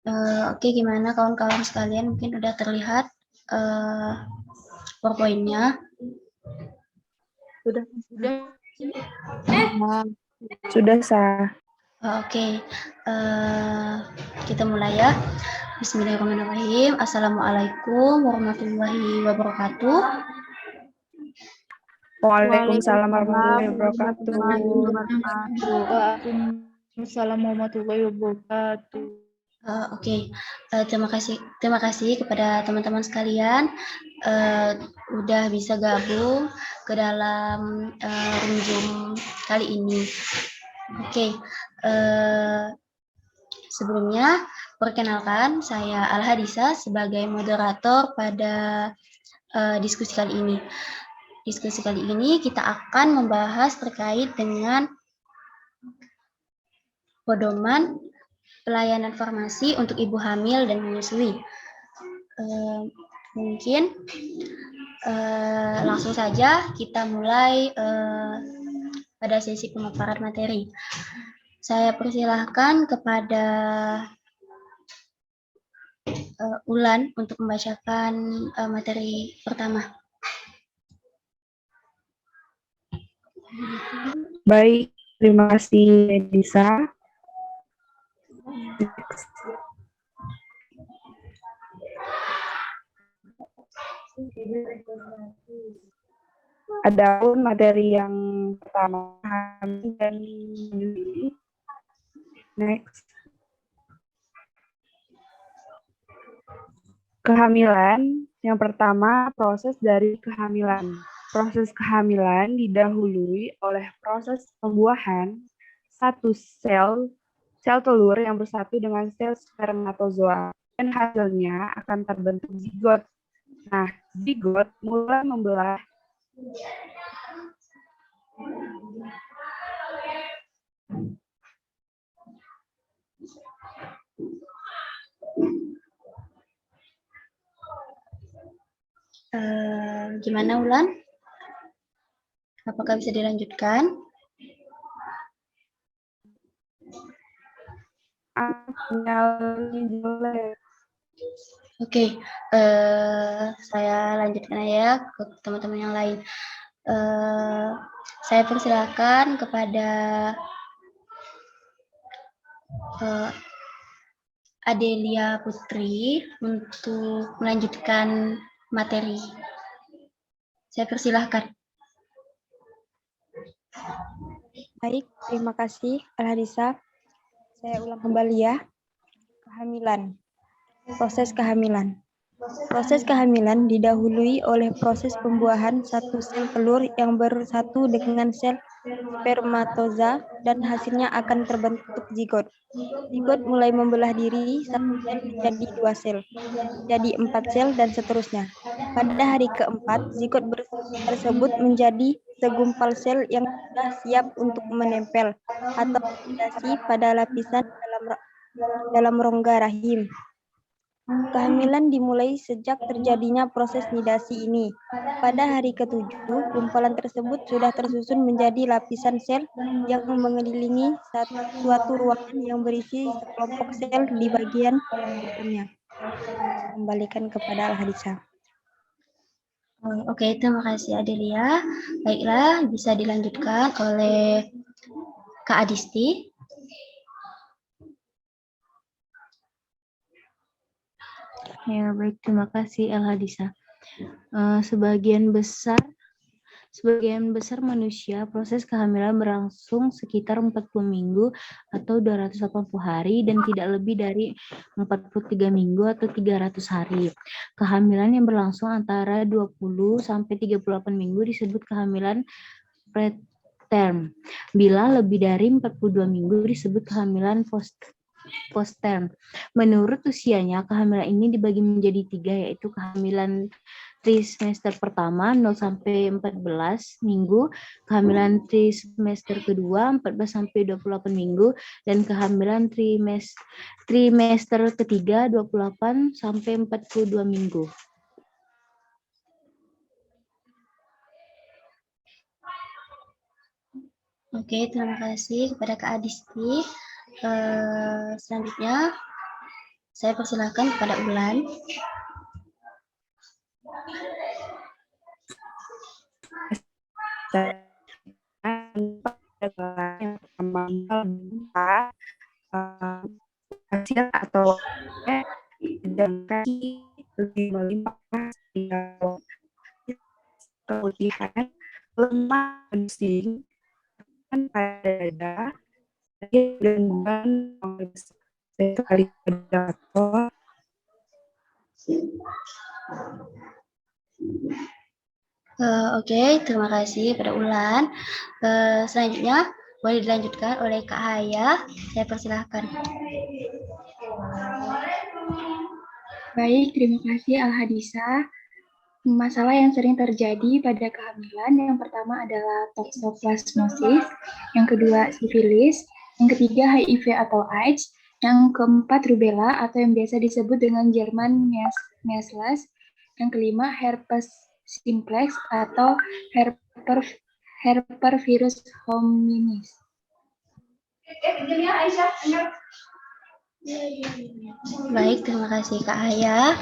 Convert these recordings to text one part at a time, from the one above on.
Oke, gimana kawan-kawan sekalian? Mungkin udah terlihat PowerPoint-nya. Sudah. Sudah sah. Oke, kita mulai ya. Bismillahirrahmanirrahim. Assalamualaikum warahmatullahi wabarakatuh. Waalaikumsalam warahmatullahi wabarakatuh. Waalaikumsalam warahmatullahi wabarakatuh. Oke, terima kasih kepada teman-teman sekalian udah bisa gabung ke dalam room Zoom kali ini. Oke, sebelumnya perkenalkan saya Al-Hadisa sebagai moderator pada diskusi kali ini. Diskusi kali ini kita akan membahas terkait dengan pedoman pelayanan farmasi untuk ibu hamil dan menyusui. Mungkin langsung saja kita mulai pada sesi pemaparan materi. Saya persilahkan kepada Ulan untuk membacakan materi pertama. Baik, terima kasih Edisa. Adapun materi yang pertama dan next. Kehamilan, yang pertama proses dari kehamilan. Proses kehamilan didahului oleh proses pembuahan satu sel telur yang bersatu dengan sel spermatozoa dan hasilnya akan terbentuk zigot. Nah, zigot mulai membelah Gimana Ulan? Apakah bisa dilanjutkan? Oke, saya lanjutkan ya ke teman-teman yang lain. Saya persilakan kepada Adelia Putri untuk melanjutkan materi. Saya persilahkan. Baik, terima kasih Al-Hadisa. Saya ulang kembali ya. Kehamilan. Proses kehamilan. Proses kehamilan didahului oleh proses pembuahan satu sel telur yang bersatu dengan sel spermatoza dan hasilnya akan terbentuk zigot. Zigot mulai membelah diri satu sel menjadi 2 sel, jadi 4 sel dan seterusnya. Pada hari keempat, zigot tersebut menjadi segumpal sel yang sudah siap untuk menempel atau nidasi pada lapisan dalam rongga rahim. Kehamilan dimulai sejak terjadinya proses nidasi ini. Pada hari ke-7, gumpalan tersebut sudah tersusun menjadi lapisan sel yang mengelilingi suatu ruangan yang berisi sekelompok sel di bagian dalamnya. Kembalikan kepada Al-Hadisa. Oke, terima kasih Adelia. Baiklah, bisa dilanjutkan oleh Kak Adisti. Ya, baik, terima kasih Al-Hadisa. Sebagian besar manusia proses kehamilan berlangsung sekitar 40 minggu atau 280 hari dan tidak lebih dari 43 minggu atau 300 hari. Kehamilan yang berlangsung antara 20 sampai 38 minggu disebut kehamilan preterm. Bila lebih dari 42 minggu disebut kehamilan postterm. Menurut usianya, kehamilan ini dibagi menjadi 3, yaitu kehamilan trimester pertama 0 sampai 14 minggu, kehamilan trimester kedua 14 sampai 28 minggu, dan kehamilan trimester ketiga 28 sampai 42 minggu. Oke, terima kasih kepada Kak Adisti. Selanjutnya, Saya persilahkan kepada Ulan. Yang pertama hasil atau sedangkan lebih melimpah keputihan, lemah pusing pada dada, gangguan sekali predator. Oke, terima kasih pada Ulan. Selanjutnya boleh dilanjutkan oleh Kak Haya. Saya persilahkan. Baik, terima kasih Al-Hadisa. Masalah yang sering terjadi pada kehamilan yang pertama adalah toksoplasmosis, yang kedua sifilis, yang ketiga HIV atau AIDS, yang keempat rubella atau yang biasa disebut dengan Jerman measles, yang kelima herpes simplex atau herpesvirus hominis. Baik, terima kasih Kak Haya.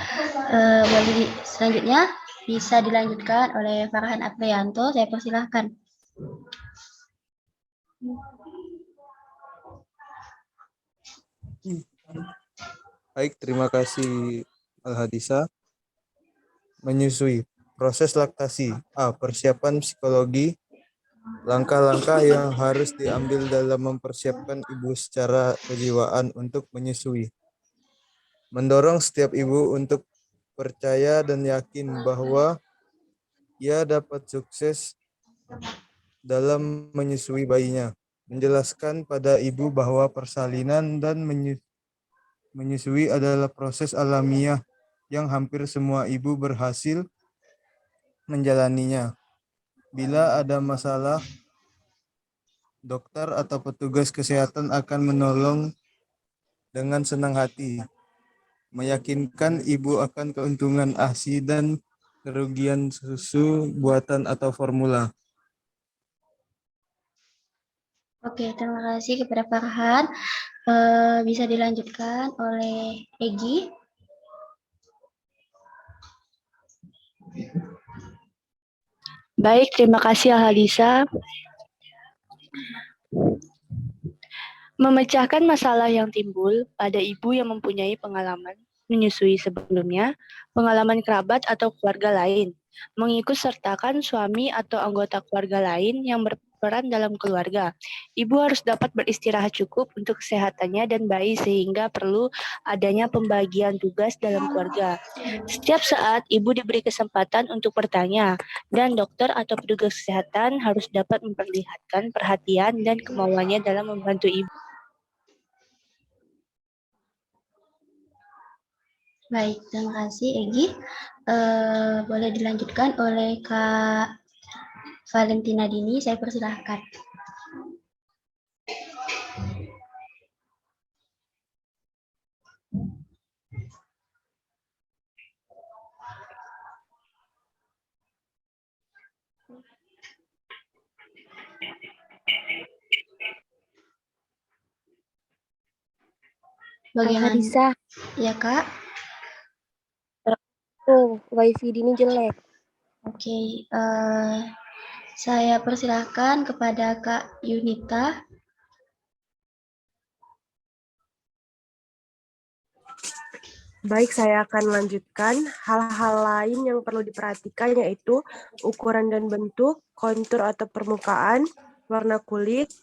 Selanjutnya bisa dilanjutkan oleh Farhan Aprianto. Saya persilahkan. Baik, terima kasih Al-Hadisa. Menyusui. Proses laktasi. A. Persiapan psikologi. Langkah-langkah yang harus diambil dalam mempersiapkan ibu secara kejiwaan untuk menyusui. Mendorong setiap ibu untuk percaya dan yakin bahwa ia dapat sukses dalam menyusui bayinya. Menjelaskan pada ibu bahwa persalinan dan menyusui adalah proses alamiah yang hampir semua ibu berhasil menjalaninya. Bila ada masalah, dokter atau petugas kesehatan akan menolong dengan senang hati, meyakinkan ibu akan keuntungan ASI dan kerugian susu buatan atau formula. Oke, terima kasih kepada Farhan. Bisa dilanjutkan oleh Egi. Baik, terima kasih Al-Hadisa. Memecahkan masalah yang timbul pada ibu yang mempunyai pengalaman menyusui sebelumnya, pengalaman kerabat atau keluarga lain, mengikut sertakan suami atau anggota keluarga lain yang berperan dalam keluarga. Ibu harus dapat beristirahat cukup untuk kesehatannya dan bayi sehingga perlu adanya pembagian tugas dalam keluarga. Setiap saat ibu diberi kesempatan untuk bertanya dan dokter atau petugas kesehatan harus dapat memperlihatkan perhatian dan kemauannya dalam membantu ibu. Baik, terima kasih Egi. Boleh dilanjutkan oleh Kak Valentina Dini. Saya persilahkan. Bagaimana? Al-Hadisa, Ya Kak. wifi ini jelek. Oke, saya persilahkan kepada Kak Yunita. Baik, saya akan lanjutkan. Hal-hal lain yang perlu diperhatikan yaitu ukuran dan bentuk, kontur atau permukaan, warna kulit.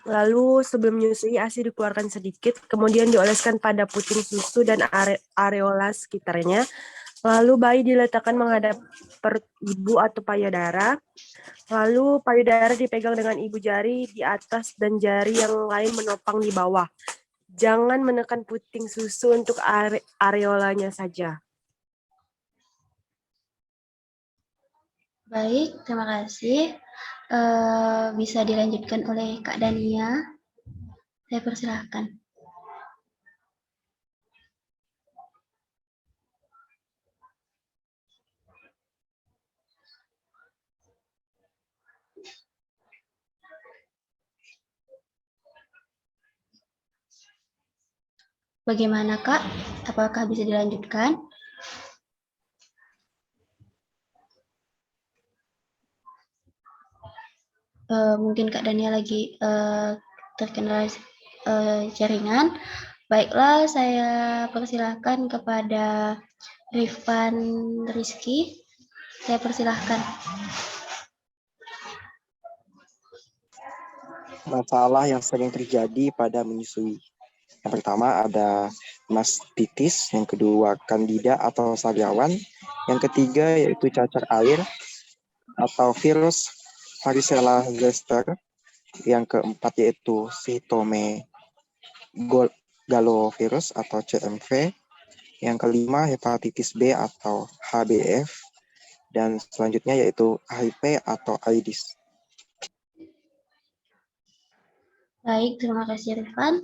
Lalu sebelum menyusui ASI dikeluarkan sedikit, kemudian dioleskan pada puting susu dan areola sekitarnya. Lalu bayi diletakkan menghadap perut ibu atau payudara. Lalu payudara dipegang dengan ibu jari di atas dan jari yang lain menopang di bawah. Jangan menekan puting susu untuk areolanya saja. Baik, terima kasih. Bisa dilanjutkan oleh Kak Dania. Saya persilahkan. Bagaimana, Kak? Apakah bisa dilanjutkan? Mungkin Kak Dania lagi terkena jaringan. Baiklah, saya persilahkan kepada Rifan Rizky. Saya persilahkan. Masalah yang sering terjadi pada menyusui. Yang pertama ada mastitis, yang kedua candida atau sariawan, yang ketiga yaitu cacar air atau virus varicella zoster, yang keempat yaitu cytomegalovirus atau CMV, yang kelima hepatitis B atau HBF, dan selanjutnya yaitu HIV atau AIDS. Baik, terima kasih Rifan.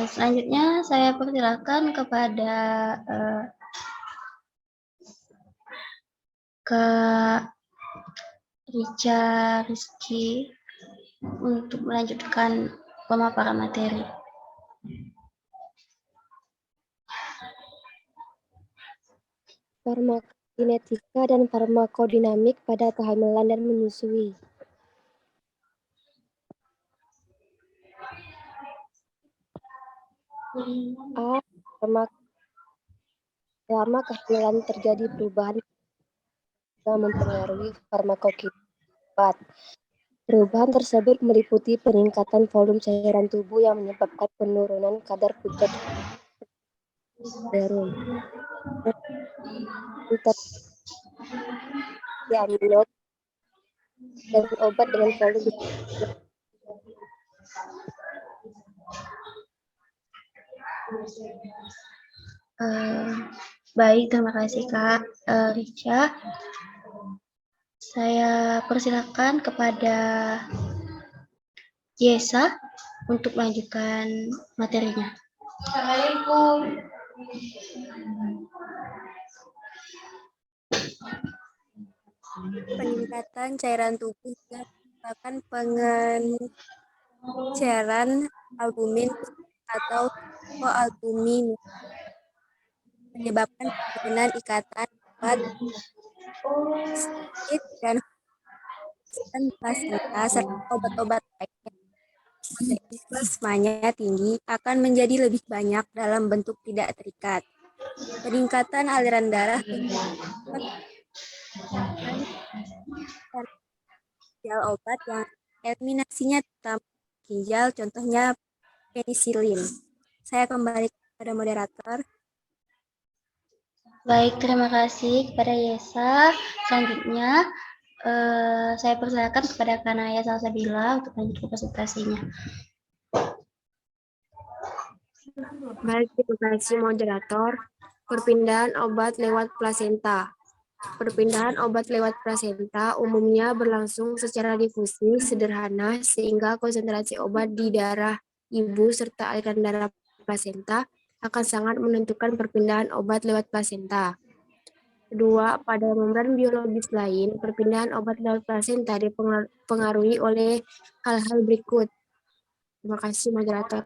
Selanjutnya saya persilakan kepada Kak Rica Rizky untuk melanjutkan pemaparan materi. Farmakokinetika dan farmakodinamik pada kehamilan dan menyusui. Selama kehamilan terjadi perubahan yang mempengaruhi farmakokinetika. Perubahan tersebut meliputi peningkatan volume cairan tubuh yang menyebabkan penurunan kadar pucat serum, amilot, dan obat dengan volume Baik, terima kasih Kak Rica. Saya persilakan kepada Yesa untuk melanjutkan materinya. Assalamualaikum. peningkatan cairan tubuh yang merupakan pengenceran albumin atau albumin menyebabkan penurunan ikatan obat dan plasenta serta obat-obat lainnya. Plasmanya tinggi akan menjadi lebih banyak dalam bentuk tidak terikat. Peningkatan aliran darah ginjal obat yang eliminasinya terutama ginjal, contohnya penisilin. Saya kembali kepada moderator. Baik, terima kasih kepada Yesa. Selanjutnya, saya persilakan kepada Kanaya Salsabila untuk lanjut ke presentasinya. Baik, terima kasih moderator. Perpindahan obat lewat plasenta. Perpindahan obat lewat plasenta umumnya berlangsung secara difusi sederhana sehingga konsentrasi obat di darah ibu serta aliran darah plasenta akan sangat menentukan perpindahan obat lewat plasenta. Kedua, pada membran biologis lain, perpindahan obat lewat plasenta dipengaruhi oleh hal-hal berikut. Terima kasih moderator.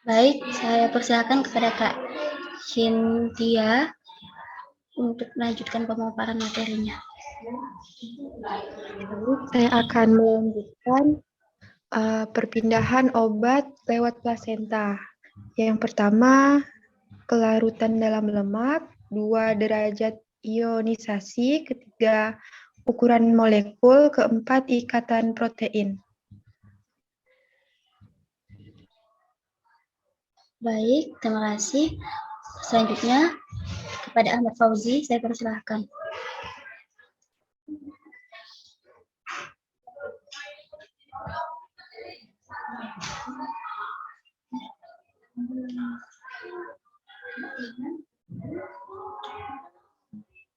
Baik, saya persilakan kepada Kak Cynthia untuk melanjutkan pemaparan materinya. Saya akan melanjutkan perpindahan obat lewat plasenta. Yang pertama, kelarutan dalam lemak, 2 derajat ionisasi, ketiga ukuran molekul, keempat ikatan protein. Baik, terima kasih. Selanjutnya, kepada Ahmad Fauzi, saya persilahkan.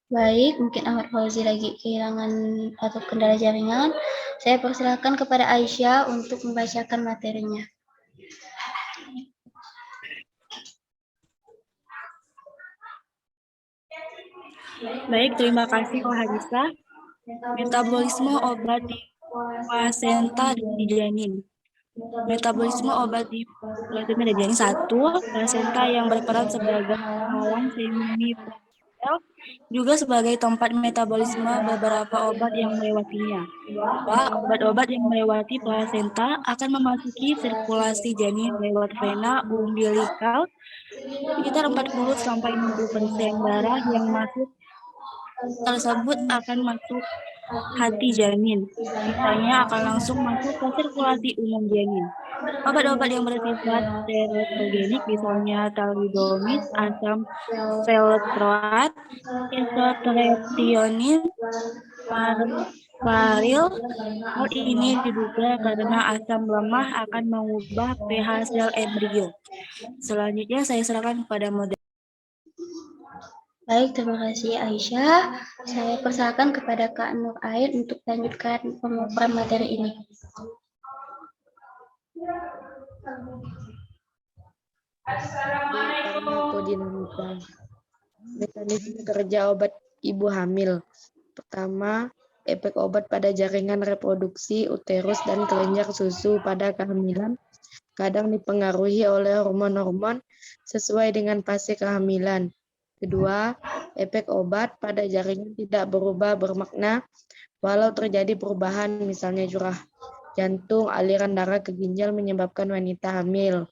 Baik, mungkin Ahmad Fauzi lagi kehilangan atau kendala jaringan. Saya persilakan kepada Aisyah untuk membacakan materinya. Baik, terima kasih Alhadisa. Metabolisme obat di plasenta dan di janin. Metabolisme obat di plasenta dan janin. 1. Plasenta yang berperan sebagai penghalang semi-sel juga sebagai tempat metabolisme beberapa obat yang melewatinya. 2. Obat-obat yang melewati plasenta akan memasuki sirkulasi janin lewat vena umbilikal. Sekitar 40-60% darah yang masuk tersebut akan masuk hati janin. Sisanya akan langsung masuk ke sirkulasi umum janin. Obat-obat yang bersifat teratogenik, misalnya thalidomid, asam valproat, isotreptonin, varil. Hal ini diduga karena asam lemah akan mengubah pH sel embrio. Selanjutnya saya serahkan kepada moderator. Baik, terima kasih Aisyah. Saya persilakan kepada Kak Nur Ain untuk lanjutkan pemaparan materi ini. Farmakodinamika. Mekanisme kerja obat ibu hamil. Pertama, efek obat pada jaringan reproduksi, uterus, dan kelenjar susu pada kehamilan kadang dipengaruhi oleh hormon-hormon sesuai dengan fase kehamilan. Kedua, efek obat pada jaringan tidak berubah bermakna walau terjadi perubahan, misalnya curah jantung, aliran darah ke ginjal menyebabkan wanita hamil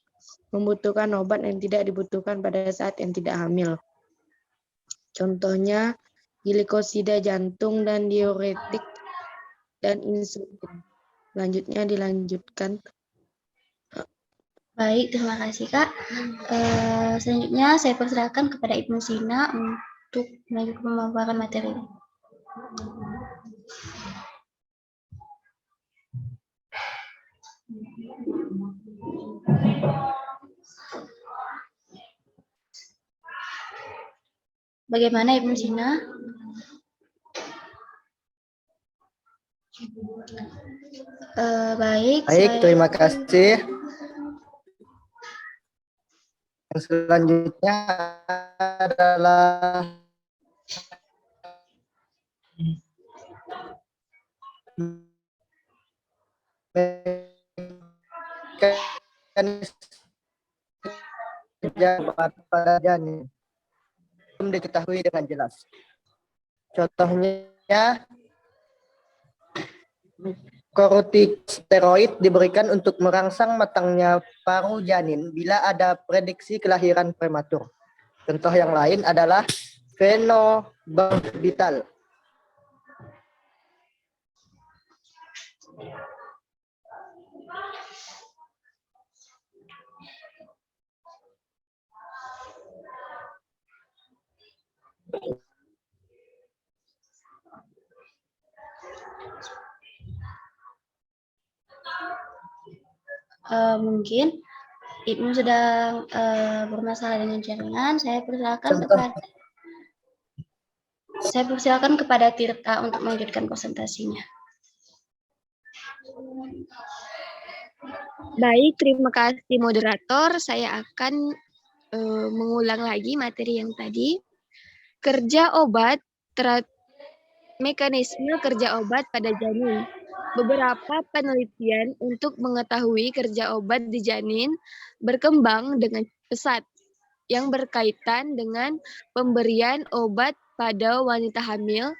membutuhkan obat yang tidak dibutuhkan pada saat yang tidak hamil. Contohnya, glikosida jantung dan diuretik dan insulin. Selanjutnya dilanjutkan. Baik, terima kasih Kak. Selanjutnya saya persilakan kepada Ibnu Sina untuk melanjutkan pemaparan materi ini. Bagaimana Ibnu Sina? Baik, terima kasih. Yang selanjutnya adalah kerja pada janin belum diketahui dengan jelas. Contohnya, kortikosteroid diberikan untuk merangsang matangnya paru janin bila ada prediksi kelahiran prematur. Contoh yang lain adalah fenobarbital. Mungkin Ibnu sedang bermasalah dengan jaringan. Saya persilakan kepada Tirta untuk melanjutkan presentasinya. Baik, terima kasih moderator. Saya akan mengulang lagi materi yang tadi. Kerja obat, mekanisme kerja obat pada janin. Beberapa penelitian untuk mengetahui kerja obat di janin berkembang dengan pesat yang berkaitan dengan pemberian obat pada wanita hamil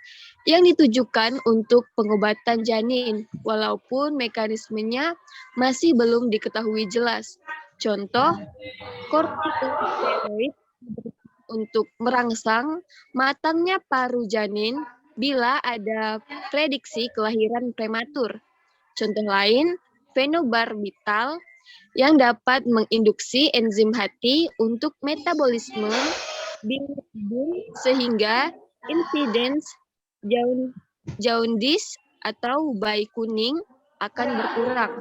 yang ditujukan untuk pengobatan janin, walaupun mekanismenya masih belum diketahui jelas. Contoh, kortikosteroid untuk merangsang matangnya paru janin bila ada prediksi kelahiran prematur. Contoh lain, fenobarbital yang dapat menginduksi enzim hati untuk metabolisme bilirubin sehingga insiden jaundice atau bayi kuning akan berkurang.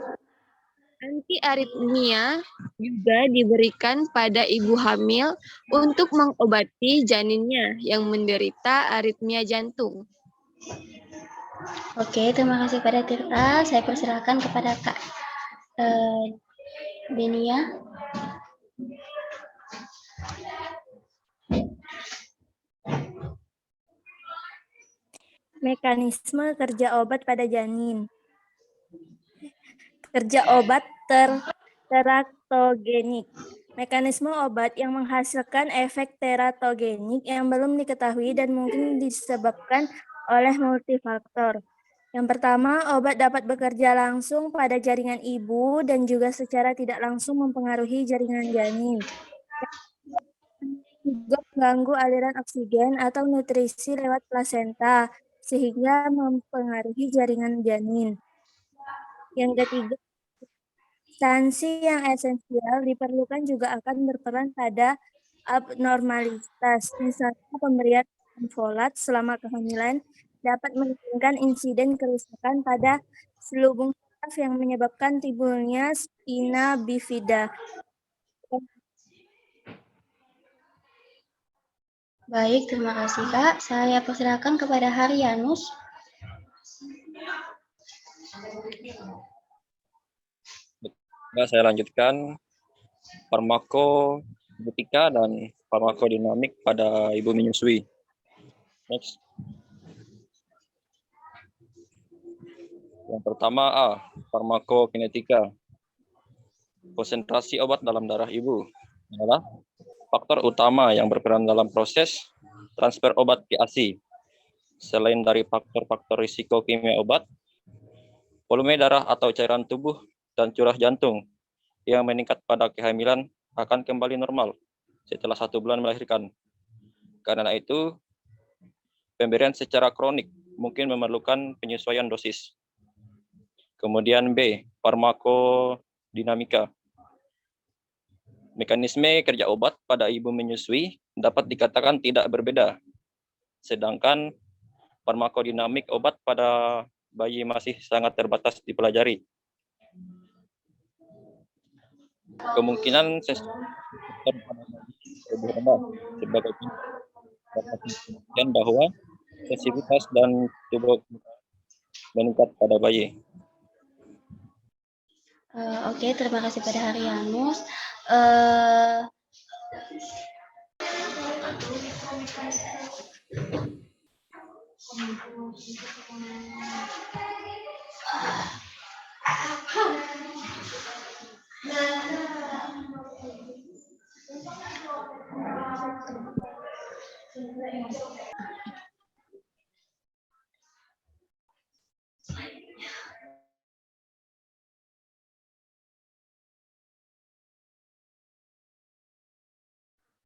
Antiaritmia juga diberikan pada ibu hamil untuk mengobati janinnya yang menderita aritmia jantung. Oke, terima kasih pada Tirta. Saya persilakan kepada Kak Denia. Mekanisme kerja obat pada janin. Kerja obat teratogenik. Mekanisme obat yang menghasilkan efek teratogenik yang belum diketahui dan mungkin disebabkan oleh multifaktor. Yang pertama, obat dapat bekerja langsung pada jaringan ibu dan juga secara tidak langsung mempengaruhi jaringan janin. Juga mengganggu aliran oksigen atau nutrisi lewat plasenta, sehingga mempengaruhi jaringan janin. Yang ketiga, substansi yang esensial diperlukan juga akan berperan pada abnormalitas. Misalnya pemberian folat selama kehamilan dapat menurunkan insiden kerusakan pada selubung saraf yang menyebabkan timbulnya spina bifida. Baik, terima kasih Kak. Saya persilakan kepada Haryanus. Saya lanjutkan farmakogenetika dan farmakodinamik pada ibu menyusui. Next. Yang pertama A, farmakokinetika. Konsentrasi obat dalam darah ibu adalah faktor utama yang berperan dalam proses transfer obat ke ASI. Selain dari faktor-faktor risiko kimia obat, volume darah atau cairan tubuh dan curah jantung yang meningkat pada kehamilan akan kembali normal setelah 1 bulan melahirkan. Karena itu, pemberian secara kronik mungkin memerlukan penyesuaian dosis. Kemudian B, farmakodinamika. Mekanisme kerja obat pada ibu menyusui dapat dikatakan tidak berbeda, sedangkan farmakodinamik obat pada bayi masih sangat terbatas dipelajari. Kemungkinan sebagai penelitian bahwa sensitivitas dan tubuh meningkat pada bayi. Oke, terima kasih pada Haryanus.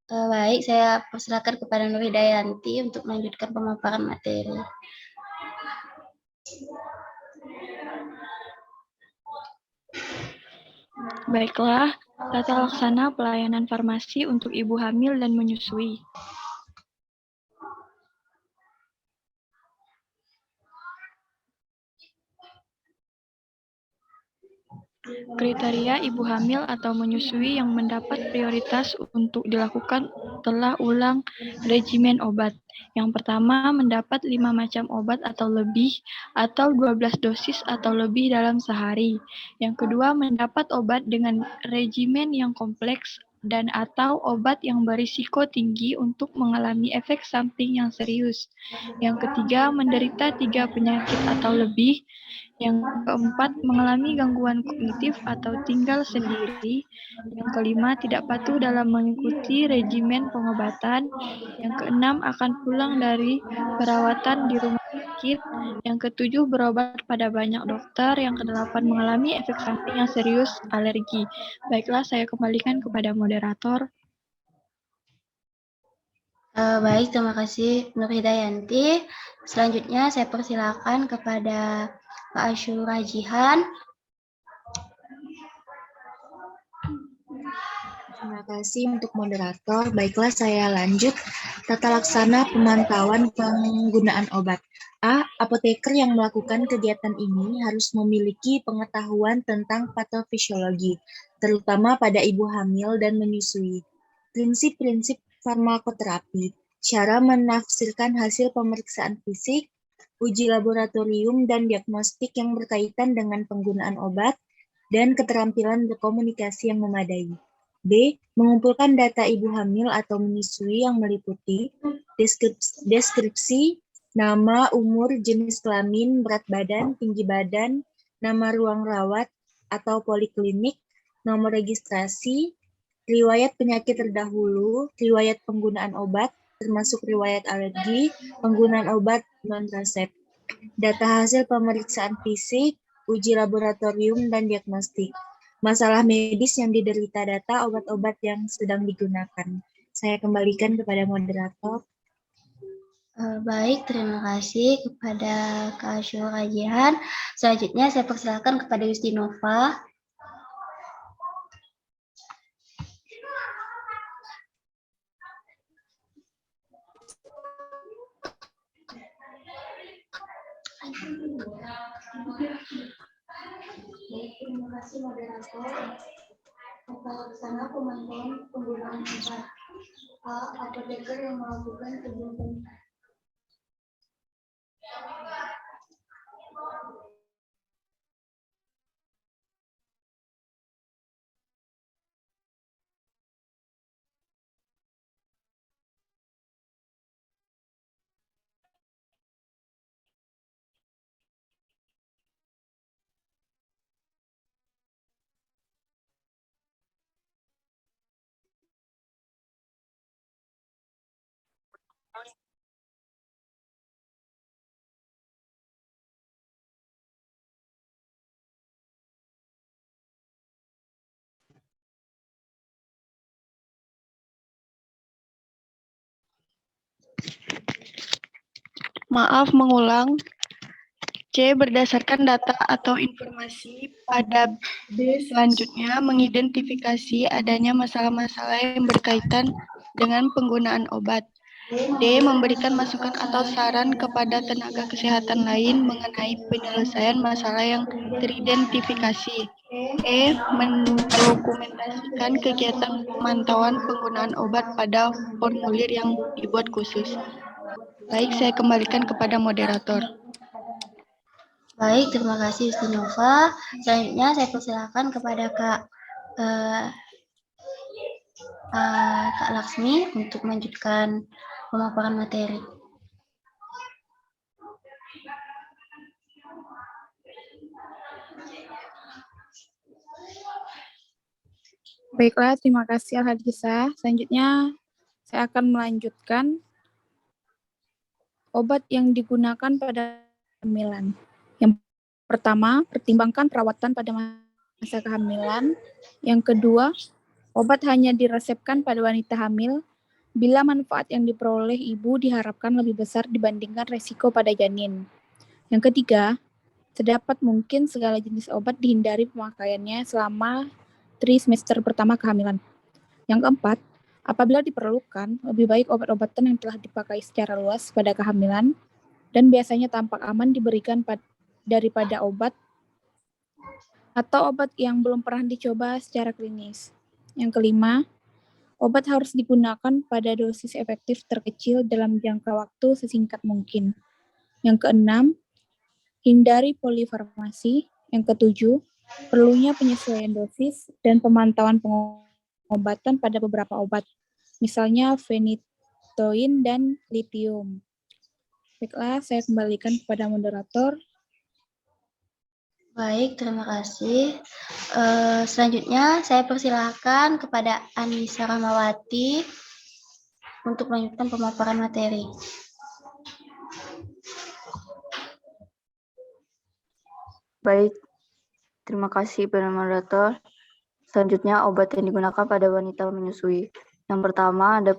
Baik, saya persilakan kepada Nur Hidayanti untuk melanjutkan pemaparan materi. Baiklah, tata laksana pelayanan farmasi untuk ibu hamil dan menyusui. Kriteria ibu hamil atau menyusui yang mendapat prioritas untuk dilakukan setelah ulang regimen obat. Yang pertama, mendapat 5 macam obat atau lebih, atau 12 dosis atau lebih dalam sehari. Yang kedua, mendapat obat dengan regimen yang kompleks dan atau obat yang berisiko tinggi untuk mengalami efek samping yang serius. Yang ketiga, menderita 3 penyakit atau lebih. Yang keempat, mengalami gangguan kognitif atau tinggal sendiri. Yang kelima, tidak patuh dalam mengikuti regimen pengobatan. Yang keenam, akan pulang dari perawatan di rumah sakit. Yang ketujuh, berobat pada banyak dokter. Yang kedelapan, mengalami efek samping yang serius, alergi. Baiklah, saya kembalikan kepada moderator. Baik, terima kasih Nur Hidayanti. Selanjutnya saya persilakan kepada Pak Asyura Jihan. Terima kasih untuk moderator. Baiklah, saya lanjut. Tata laksana pemantauan penggunaan obat. A. Apoteker yang melakukan kegiatan ini harus memiliki pengetahuan tentang patofisiologi, terutama pada ibu hamil dan menyusui. Prinsip-prinsip farmakoterapi, cara menafsirkan hasil pemeriksaan fisik, uji laboratorium dan diagnostik yang berkaitan dengan penggunaan obat, dan keterampilan berkomunikasi yang memadai. B. Mengumpulkan data ibu hamil atau menyusui yang meliputi deskripsi, nama, umur, jenis kelamin, berat badan, tinggi badan, nama ruang rawat, atau poliklinik, nomor registrasi, riwayat penyakit terdahulu, riwayat penggunaan obat, termasuk riwayat alergi, penggunaan obat non-resep, data hasil pemeriksaan fisik, uji laboratorium, dan diagnostik, masalah medis yang diderita, data obat-obat yang sedang digunakan. Saya kembalikan kepada moderator. Baik, terima kasih kepada Kak Syura Jihan. Selanjutnya saya persilakan kepada Justinova. Terima kasih moderator. Tata laksana pemantauan penggunaan obat. A. Apoteker yang melakukan kegiatan Maaf mengulang. C. Berdasarkan data atau informasi pada B selanjutnya mengidentifikasi adanya masalah-masalah yang berkaitan dengan penggunaan obat. D. Memberikan masukan atau saran kepada tenaga kesehatan lain mengenai penyelesaian masalah yang teridentifikasi. E. Mendokumentasikan kegiatan pemantauan penggunaan obat pada formulir yang dibuat khusus. Baik, saya kembalikan kepada moderator. Baik, terima kasih Justinova. Selanjutnya saya persilakan kepada Kak Laksmi untuk melanjutkan pemaparan materi. Baiklah, terima kasih Al-Hadisah. Selanjutnya saya akan melanjutkan obat yang digunakan pada kehamilan. Yang pertama, pertimbangkan perawatan pada masa kehamilan. Yang kedua, obat hanya diresepkan pada wanita hamil bila manfaat yang diperoleh ibu diharapkan lebih besar dibandingkan resiko pada janin. Yang ketiga, sedapat mungkin segala jenis obat dihindari pemakaiannya selama trimester pertama kehamilan. Yang keempat, apabila diperlukan, lebih baik obat-obatan yang telah dipakai secara luas pada kehamilan dan biasanya tampak aman diberikan daripada obat atau obat yang belum pernah dicoba secara klinis. Yang kelima, obat harus digunakan pada dosis efektif terkecil dalam jangka waktu sesingkat mungkin. Yang keenam, hindari polifarmasi. Yang ketujuh, perlunya penyesuaian dosis dan pemantauan pengobatan pada beberapa obat, misalnya phenytoin dan litium. Baiklah, saya kembalikan kepada moderator. Baik, terima kasih. Selanjutnya saya persilakan kepada Anissa Rahmawati untuk melanjutkan pemaparan materi. Baik, terima kasih Pak Moderator. Selanjutnya obat yang digunakan pada wanita menyusui. Yang pertama ada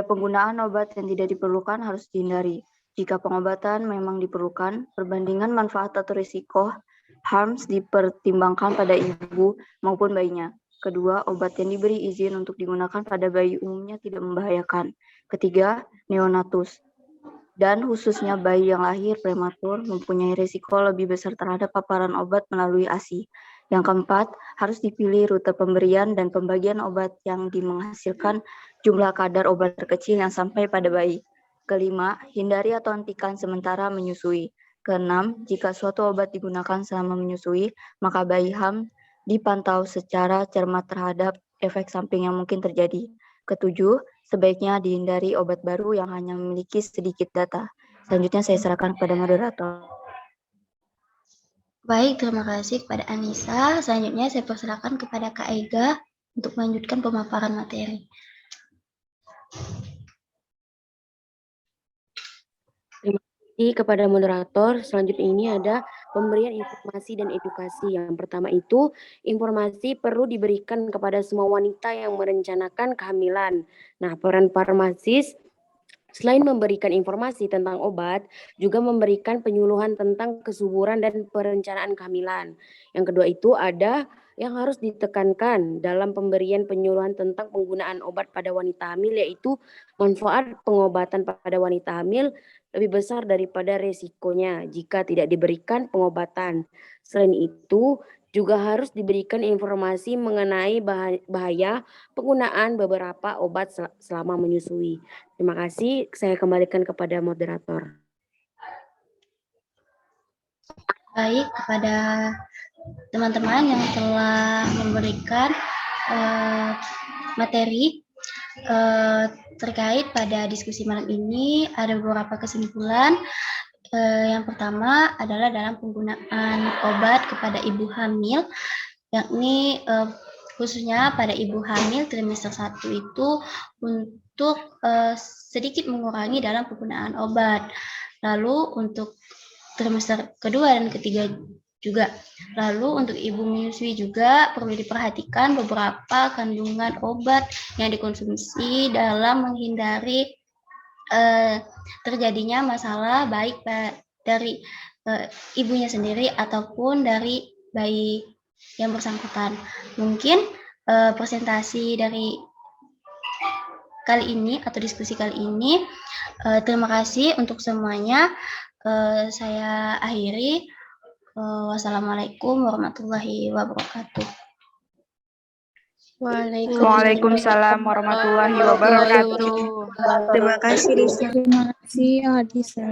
penggunaan obat yang tidak diperlukan harus dihindari. Jika pengobatan memang diperlukan, perbandingan manfaat atau risiko harms dipertimbangkan pada ibu maupun bayinya. Kedua, obat yang diberi izin untuk digunakan pada bayi umumnya tidak membahayakan. Ketiga, neonatus dan khususnya bayi yang lahir prematur mempunyai risiko lebih besar terhadap paparan obat melalui ASI. Yang keempat, harus dipilih rute pemberian dan pembagian obat yang menghasilkan jumlah kadar obat terkecil yang sampai pada bayi. Kelima, hindari atau hentikan sementara menyusui. Keenam, jika suatu obat digunakan selama menyusui, maka bayi HAM dipantau secara cermat terhadap efek samping yang mungkin terjadi. Ketujuh, sebaiknya dihindari obat baru yang hanya memiliki sedikit data. Selanjutnya saya serahkan kepada moderator. Baik, terima kasih kepada Anissa. Selanjutnya saya persilakan kepada Kak Ega untuk melanjutkan pemaparan materi. Terima kasih kepada moderator. Selanjutnya ini ada pemberian informasi dan edukasi. Yang pertama itu, informasi perlu diberikan kepada semua wanita yang merencanakan kehamilan. Nah, peran farmasis selain memberikan informasi tentang obat, juga memberikan penyuluhan tentang kesuburan dan perencanaan kehamilan. Yang kedua itu ada yang harus ditekankan dalam pemberian penyuluhan tentang penggunaan obat pada wanita hamil, yaitu manfaat pengobatan pada wanita hamil lebih besar daripada resikonya jika tidak diberikan pengobatan. Selain itu, juga harus diberikan informasi mengenai bahaya penggunaan beberapa obat selama menyusui. Terima kasih, saya kembalikan kepada moderator. Baik, kepada teman-teman yang telah memberikan materi terkait pada diskusi malam ini, ada beberapa kesimpulan. Yang pertama adalah dalam penggunaan obat kepada ibu hamil, yakni khususnya pada ibu hamil trimester 1 itu untuk sedikit mengurangi dalam penggunaan obat. Lalu untuk trimester kedua dan ketiga juga. Lalu untuk ibu menyusui juga perlu diperhatikan beberapa kandungan obat yang dikonsumsi dalam menghindari terjadinya masalah baik dari ibunya sendiri ataupun dari bayi yang bersangkutan. Mungkin presentasi dari kali ini atau diskusi kali ini. Terima kasih untuk semuanya. Saya akhiri. Wassalamualaikum warahmatullahi wabarakatuh. Waalaikumsalam warahmatullahi wabarakatuh. Terima kasih, Risa. Terima kasih, Hadisa.